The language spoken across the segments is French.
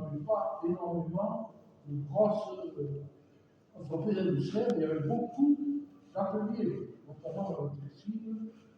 n'avait pas énormément de grosses entreprises industrielles, il y avait beaucoup d'ateliers, notamment dans le textile,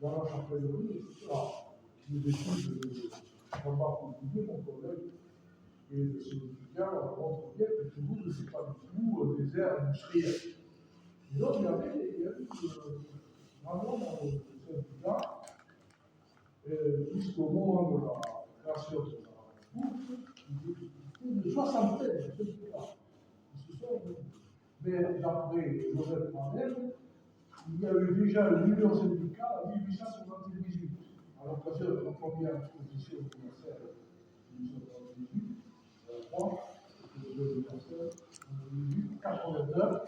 dans la charpenterie, etc. Des études de Jean-Marc Coulier, mon collègue, et de ses étudiants montrent bien que Toulouse, ce n'est pas du tout des aires industrielles. Et donc, il y a eu vraiment dans le syndicat, jusqu'au moment de la création de la bourse, une soixantaine de syndicats qui se sont réunis. Mais d'après Joseph Manel, il y a eu déjà une union syndicale en 1878, à l'occasion de la première exposition universelle de 1878, la France, universelle en 1889,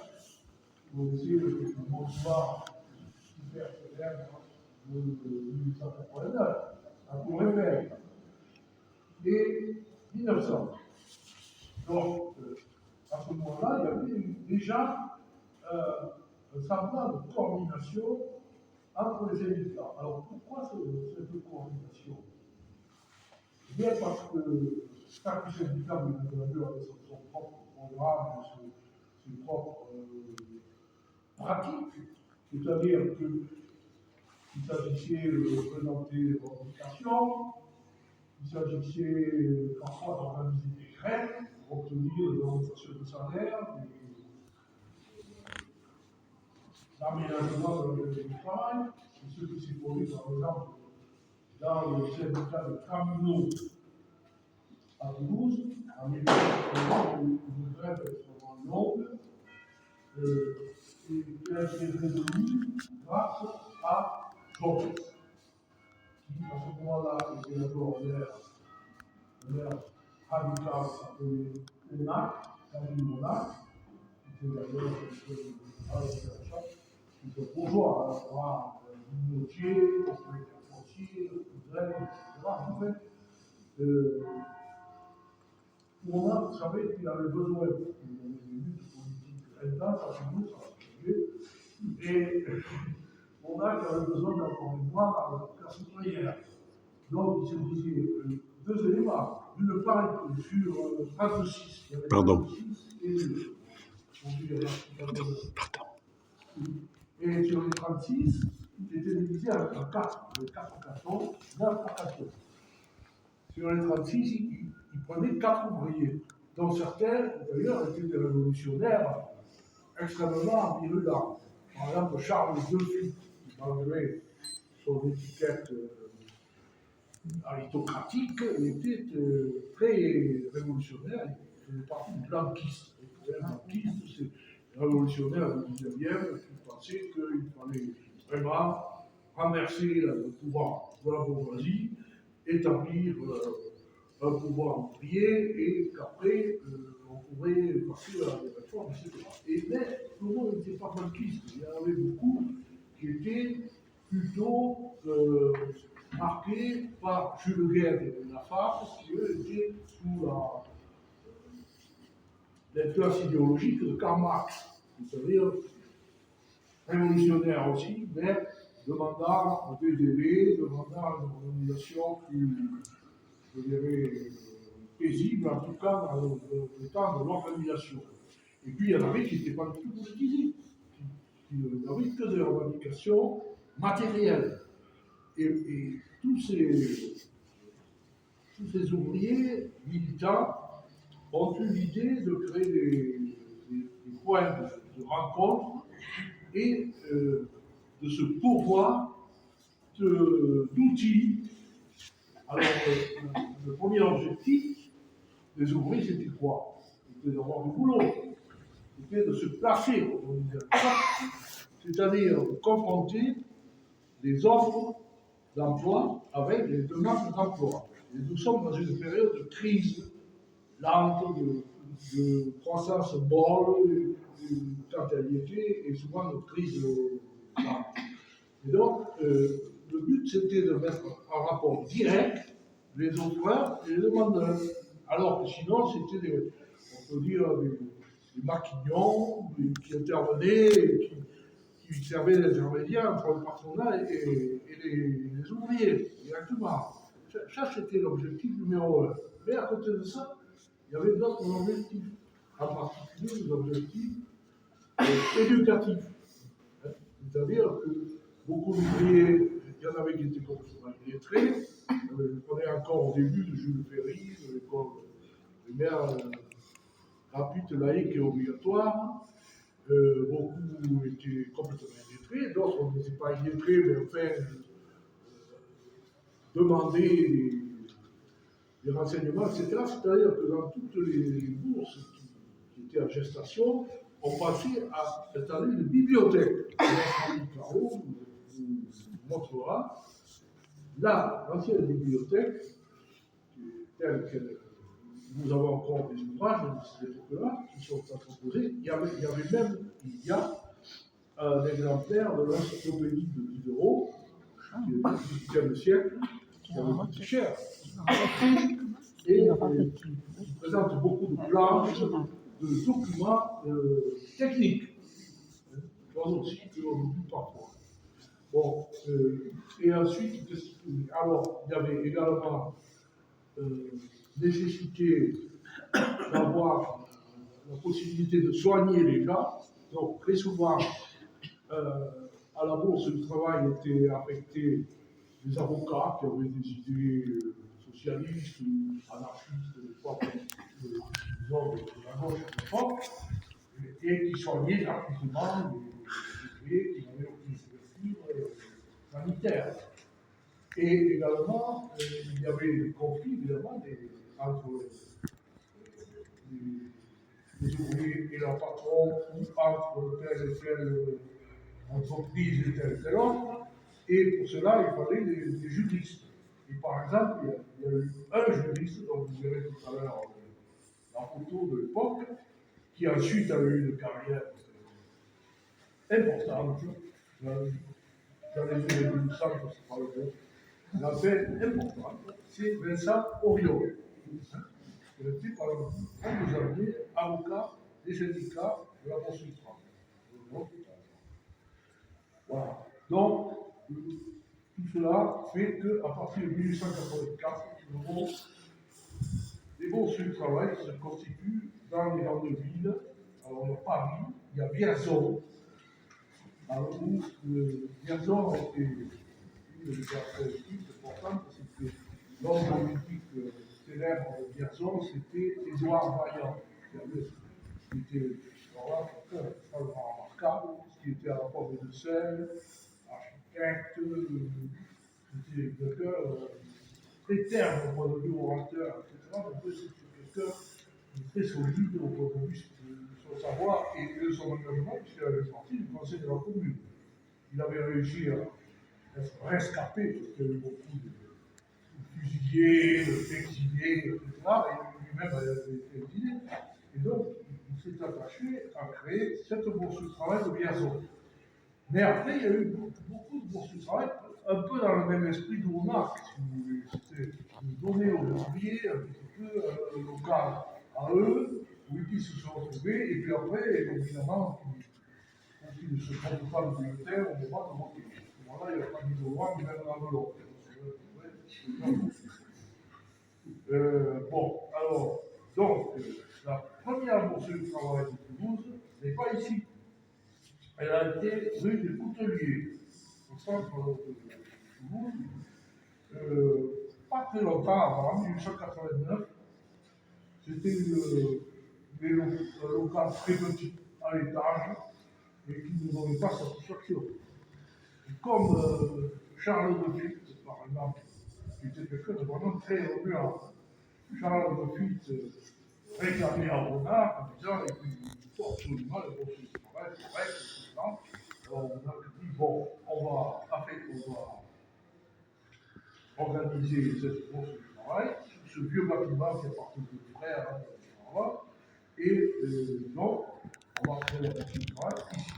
où aussi le bonsoir super célèbre de 1889, à Cour Eiffel, et 1900. Donc, à ce moment-là, il y avait déjà un semblant de coordination entre les syndicats. Alors, pourquoi cette coordination? Eh bien, parce que chaque syndicat, bien entendu, avait son propre programme, ses propres pratiques, c'est-à-dire qu'il s'agissait de présenter des revendications, il s'agissait parfois d'organiser des grèves pour obtenir des augmentations de salaire, l'aménagement de du travail. C'est ce qui s'est produit, par exemple, dans le syndicat de Camino à Toulouse, en 1980, une grève extrêmement longue, et qui a été résolue grâce à Georges, qui, à ce moment-là, était d'abord l'air radical appelé Lénac, Camille Monac, qui était d'ailleurs qui était bourgeois, à savoir minotier, propriétaire foncier, grève, etc. En fait, Monac savait qu'il avait besoin, il avait des luttes politiques intenses à Toulouse, et Monac avait besoin d'encore une fois dans la classe ouvrière. Donc, il se disait deux éléments. D'une part, sur 36, il y avait 36 et sur les 36, il était divisé en 4, les 4 cantons, 9 par canton. Sur les 36, il prenait 4 ouvriers, dont certains, d'ailleurs, étaient des révolutionnaires extrêmement virulents. Par exemple, Charles II, malgré son étiquette aristocratique, était très révolutionnaire. Il faisait partie du blanquiste. Les blanquistes, c'est les révolutionnaires du 19e qui pensaient qu'il fallait vraiment renverser le pouvoir de la bourgeoisie, établir un pouvoir ouvrier et qu'après on pourrait passer à des réformes, etc. Mais tout le monde n'était pas blanquiste. Il y en avait beaucoup qui étaient plutôt marqués par Jules Guesde et Lafargue, qui eux étaient sous l'influence idéologique de Karl Marx, c'est-à-dire révolutionnaire aussi, mais demandant des délais, demandant une organisation plus, je dirais, paisible, en tout cas dans le temps de l'organisation. Et puis il y en avait qui n'étaient pas du tout politisés, qui n'avaient que des revendications matérielles. Et tous ces ouvriers militants ont eu l'idée de créer des points de rencontre et de se pourvoir d'outils. Alors, le premier objectif des ouvriers, c'était quoi? C'était d'avoir du boulot. C'était de se placer, on disait. C'est-à-dire de confronter les offres d'emploi avec les demandes d'emploi. Et nous sommes dans une période de crise lente, de croissance molle, quand elle y était, et souvent de crise lente. Et donc, le but, c'était de mettre en rapport direct les offreurs et les demandeurs. Alors que sinon, c'était on peut dire, des maquignons qui intervenaient, et qui servaient d'intermédiaires entre le patronat et les ouvriers, directement. Ça, c'était l'objectif numéro 1. Mais à côté de ça, il y avait d'autres objectifs, en particulier les objectifs éducatifs. Hein. C'est-à-dire que beaucoup d'ouvriers, il y en avait qui étaient complètement illettrés. On est encore au début de Jules Ferry, de l'école primaire rapide, laïque et obligatoire. Beaucoup étaient complètement illettrés, d'autres n'étaient pas illettrés, mais enfin, demandaient des renseignements, etc. C'est-à-dire que dans toutes les bourses qui étaient en gestation, on pensait à installer une bibliothèque. Caro vous montrera l'ancienne bibliothèque, telle que nous avons encore des ouvrages de cette époque-là qui sont proposés. Il y a un exemplaire de l'encyclopédie de Diderot, qui est du XVIIIe siècle, qui avait coûté cher, et qui présente beaucoup de planches, de documents techniques, choses aussi qu'on oublie parfois. Bon, et ensuite, alors, il y avait également nécessité d'avoir la possibilité de soigner les gens. Donc, très souvent, à la bourse du travail étaient affectés des avocats qui avaient des idées socialistes ou anarchistes, disons, de la gauche à l'époque, et qui soignaient gratuitement les ouvriers qui n'avaient aucune couverture sanitaire. Et également, il y avait des conflits, évidemment, entre les ouvriers et leurs patrons, ou entre telle et telle entreprise et telle autre. Et pour cela, il fallait des juristes. Et par exemple, il y a eu un juriste, dont vous verrez tout à l'heure la photo de l'époque, qui ensuite a eu une carrière importante. Dans les années 1900, c'est pas le bon. La peine importante, c'est Vincent Oriol. Il était pendant quelques années avocat des syndicats de la bourse du travail. Voilà. Donc, tout cela fait qu'à partir de 1884, les bourses du travail se constituent dans les grandes villes. Alors, il y a Paris, il y a Vierzon, alors où Vierzon a été une des caractéristiques importantes, c'est que l'homme politique célèbre de Vierzon, c'était Édouard Vaillant, qui était extrêmement remarquable, qui était à la fois médecin, architecte, c'était quelqu'un très terne au point de vue orateur, etc. Donc, c'est quelqu'un très solide au point de vue de son savoir et de son engagement, puisqu'il avait parti du conseil de la commune. Il avait réussi à être rescapé, parce qu'il y avait beaucoup de fusillés, d'exilés, etc. Et lui-même avait été exilé. Et donc, il s'est attaché à créer cette bourse du travail de Vierzon. Mais après, il y a eu beaucoup de bourses du travail, un peu dans le même esprit de Rounac, si vous voulez. C'était de donner aux ouvriers un petit peu local à eux, où ils se sont retrouvés, et puis après, évidemment, ils ne se trompent pas de bulletin au moment de voter. À ce moment-là, il n'y a pas ni de loi, ni même d'enveloppe. Bon, alors, donc, la première bourse du travail de Toulouse n'est pas ici. Elle a été rue des Couteliers, au centre de Toulouse, pas très longtemps avant, 1889. C'était un local très petit, à l'étage, et qui ne donnait pas satisfaction. Et comme Charles de Witt, par exemple, qui était quelqu'un de vraiment très remuant, Charles de Witt réclamait à Renard en disant il faut absolument le bourse du travail correct, etc. Alors on a dit bon, on va organiser cette bourse du travail, ce vieux bâtiment qui appartient aux frères, etc. Et donc, on va créer la bourse du travail ici.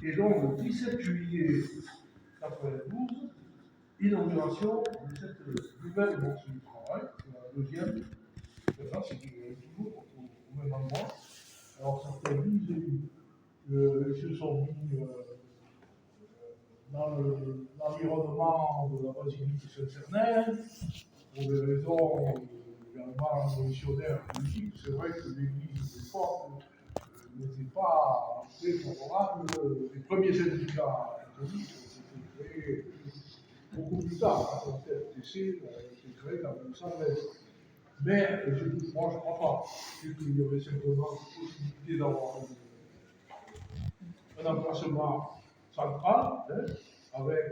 Et donc, le 17 juillet 1992, inauguration de cette nouvelle bourse du travail, la deuxième. Là, c'est toujours au même endroit. Alors, certains disent ils se sont mis dans l'environnement de la basilique de Saint-Cernin, pour des raisons également révolutionnaire politique. C'est vrai que l'Église de l'époque n'était pas très favorable. Les premiers syndicats catholiques ont été créés beaucoup plus tard. La CFTC a été créée en 1913. Mais moi, je ne crois pas. Il y avait simplement la possibilité d'avoir un emplacement central, hein, avec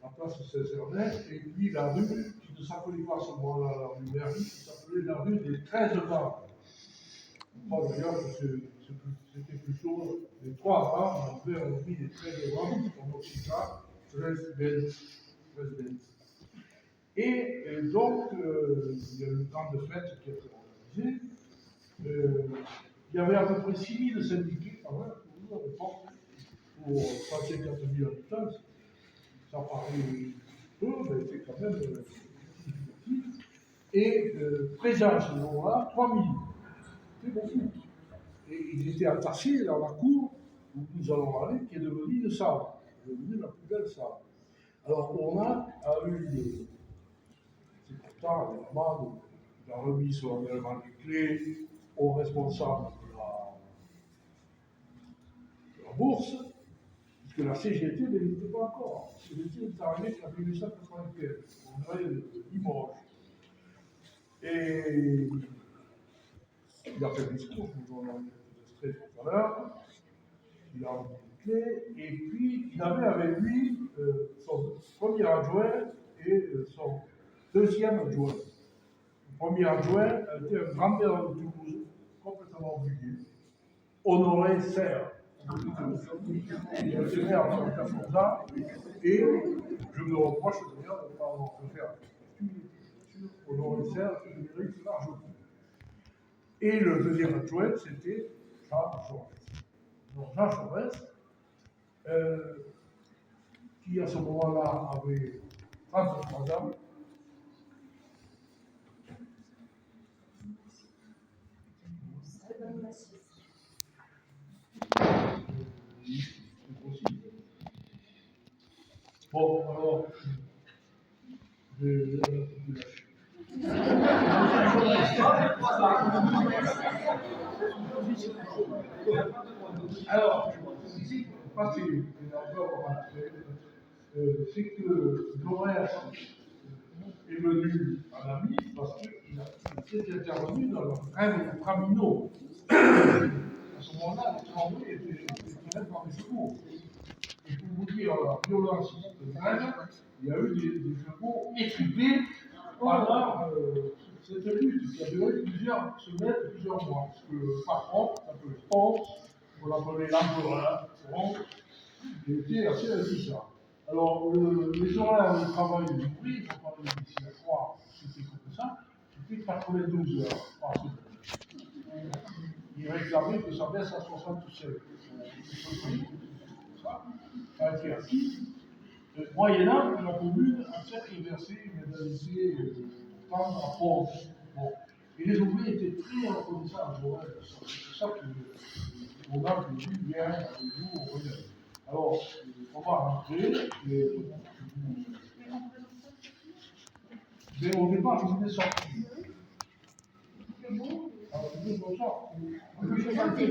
la place Saint-Cernin, et puis la rue qui ne s'appelait pas à ce moment-là la rue Merly, qui s'appelait la rue des 13 Vents. Je crois d'ailleurs que c'était plutôt les 3 Vents, on avait mis les 13 Vents en occitan, 13 Benz. Et donc, il y a une grande fête qui a été organisée. Il y avait à peu près 6000 syndiqués, quand même, à l'époque, pour 150 000 habitants. Ça paraît peu, mais c'est quand même significatif. Et présents à ce moment-là, 3000. C'est beaucoup. Et ils étaient attachés dans la cour où nous allons aller, qui est devenue une salle, devenue la plus belle salle. Alors, on a eu c'est pourtant, évidemment, la remise solennellement des clés aux responsables de la bourse, puisque la CGT n'existait pas encore. La CGT est arrivée en 1895, au gré de Limoges. Et il a fait le discours, je vous en ai extrait tout à l'heure. Il a remis les clés, et puis il avait avec lui son premier adjoint et son deuxième adjoint. Le premier adjoint était un grand-père de Toulouse, complètement oublié, Honoré Serre. Il a été maire pendant 14 ans, et je me reproche d'ailleurs de ne pas avoir fait faire Honoré Serre, qui mérite largement. Et le deuxième adjoint, c'était Jean Jaurès. Donc Jean Jaurès, qui à ce moment-là avait 33 ans, bon, alors, je vais alors, ici, pas c'est que Jaurès est venu à l'ami parce qu'il était intervenu dans le rêve de Framino. À ce moment-là, les travaux étaient tirés par les secours. Et pour vous dire la violence de grève, il y a eu des chevaux étripés pendant cette lutte qui a duré plusieurs semaines, plusieurs mois. Parce que le patron s'appelait Ponce, on l'appelait l'empereur, il était assez réticent. Alors, les horaires de travail des ouvriers, il faut pas ici à croire, c'était comme ça, c'était 92 heures par semaine. Il réclamait que ça baisse à 67. Ça a été acquis. Moyennant que la commune accepte de verser une indemnité temps à Ponce. Bon. Et les ouvriers étaient très reconnaissants à Joël. C'est ça qu'on a vu bien avec vous au Royal. Alors, on va rentrer. Mais au départ, je voulais sortir. Alors, je voulais sortir.